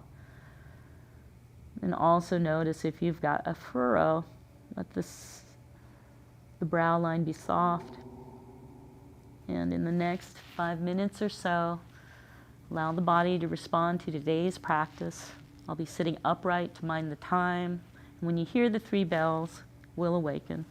And also notice if you've got a furrow, let the brow line be soft. And in the next 5 minutes or so, allow the body to respond to today's practice. I'll be sitting upright to mind the time. And when you hear the 3 bells, we'll awaken.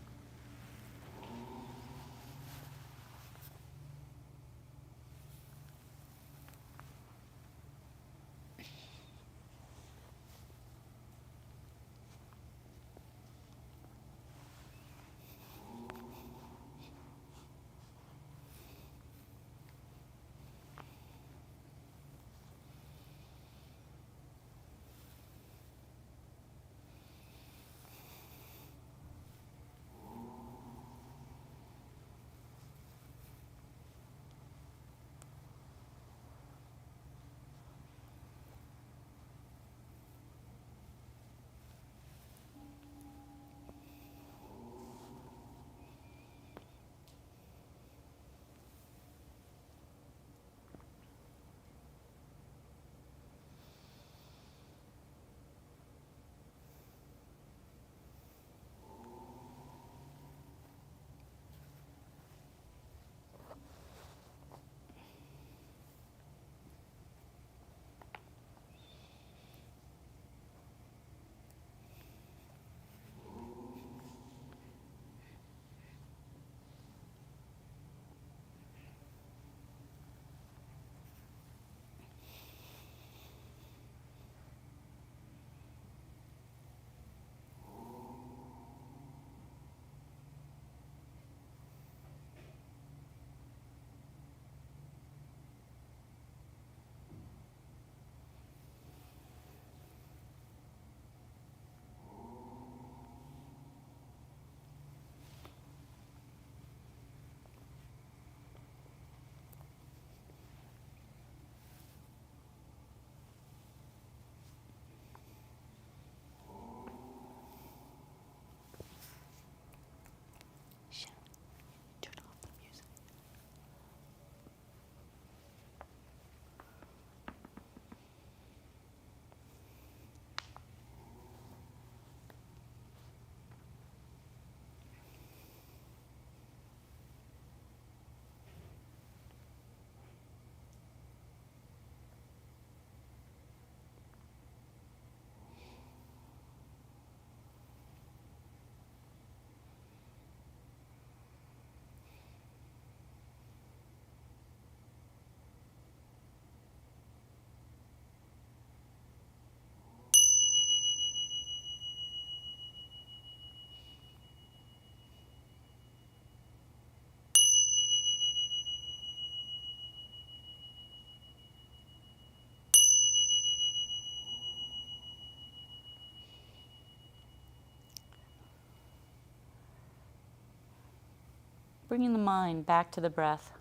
bringing the mind back to the breath.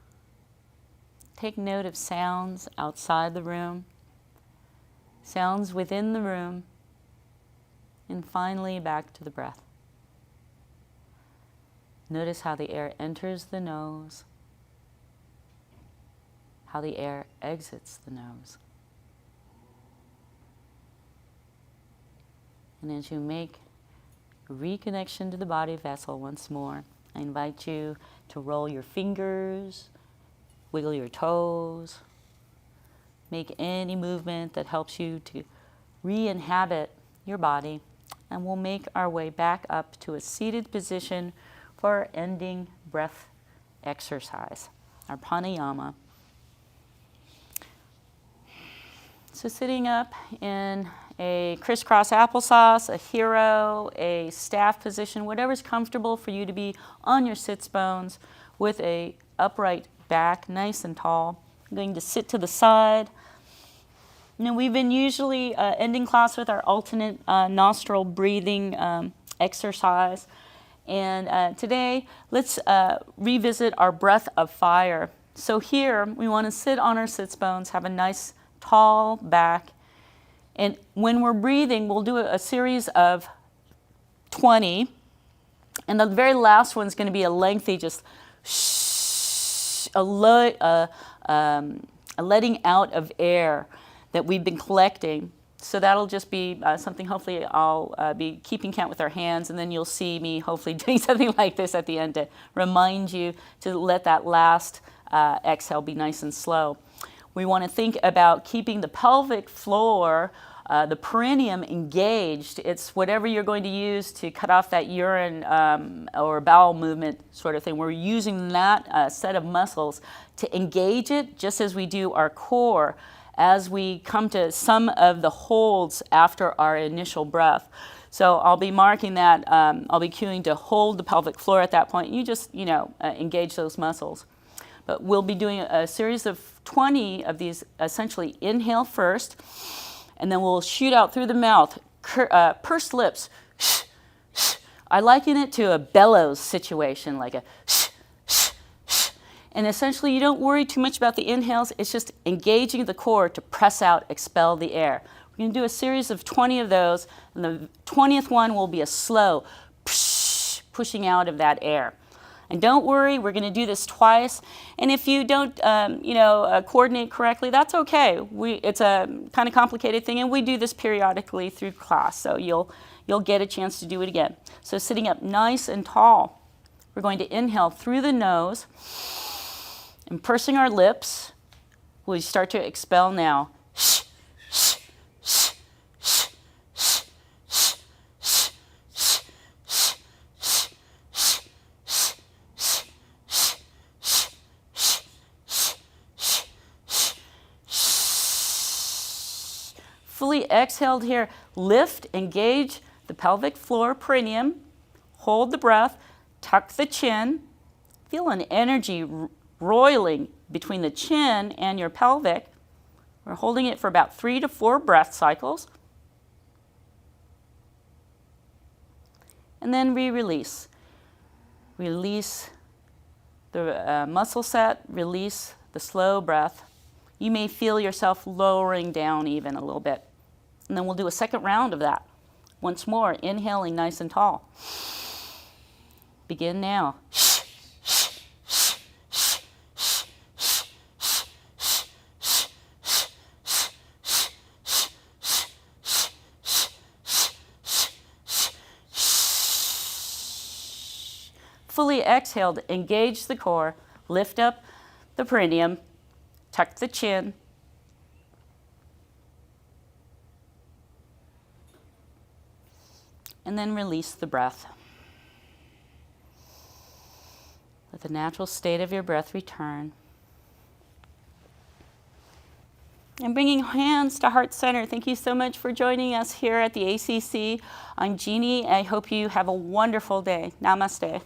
Take note of sounds outside the room, sounds within the room, and finally back to the breath. Notice how the air enters the nose, how the air exits the nose. And as you make reconnection to the body vessel once more, I invite you to roll your fingers, wiggle your toes, make any movement that helps you to re-inhabit your body, and we'll make our way back up to a seated position for our ending breath exercise, our pranayama. So sitting up in a crisscross applesauce, a hero, a staff position, whatever's comfortable for you to be on your sits bones with a upright back, nice and tall. I'm going to sit to the side. Now we've been usually ending class with our alternate nostril breathing exercise. And today, let's revisit our breath of fire. So here, we want to sit on our sits bones, have a nice tall back. And when we're breathing, we'll do a series of 20. And the very last one's going to be a lengthy, just shh, a letting out of air that we've been collecting. So that'll just be something, hopefully I'll be keeping count with our hands, and then you'll see me hopefully doing something like this at the end to remind you to let that last exhale be nice and slow. We want to think about keeping the pelvic floor, the perineum engaged. It's whatever you're going to use to cut off that urine or bowel movement sort of thing. We're using that set of muscles to engage it just as we do our core as we come to some of the holds after our initial breath. So I'll be marking that, I'll be cueing to hold the pelvic floor at that point. You just, engage those muscles. But we'll be doing a series of 20 of these, essentially inhale first, and then we'll shoot out through the mouth, pursed lips. I liken it to a bellows situation, like a and essentially you don't worry too much about the inhales, it's just engaging the core to press out, expel the air. We're going to do a series of 20 of those, and the 20th one will be a slow pushing out of that air. And don't worry, we're going to do this twice. And if you don't, coordinate correctly, that's okay. It's a kind of complicated thing, and we do this periodically through class, so you'll get a chance to do it again. So sitting up nice and tall, we're going to inhale through the nose, and pursing our lips. We start to expel now. Fully exhaled here. Lift, engage the pelvic floor, perineum. Hold the breath. Tuck the chin. Feel an energy roiling between the chin and your pelvic. We're holding it for about 3 to 4 breath cycles. And then we release. Release the muscle set, release the slow breath. You may feel yourself lowering down even a little bit. And then we'll do a second round of that. Once more, inhaling nice and tall. Begin now. Fully exhaled, engage the core, lift up the perineum, tuck the chin. And then release the breath. Let the natural state of your breath return. And bringing hands to heart center. Thank you so much for joining us here at the ACC. I'm Jeani. I hope you have a wonderful day. Namaste.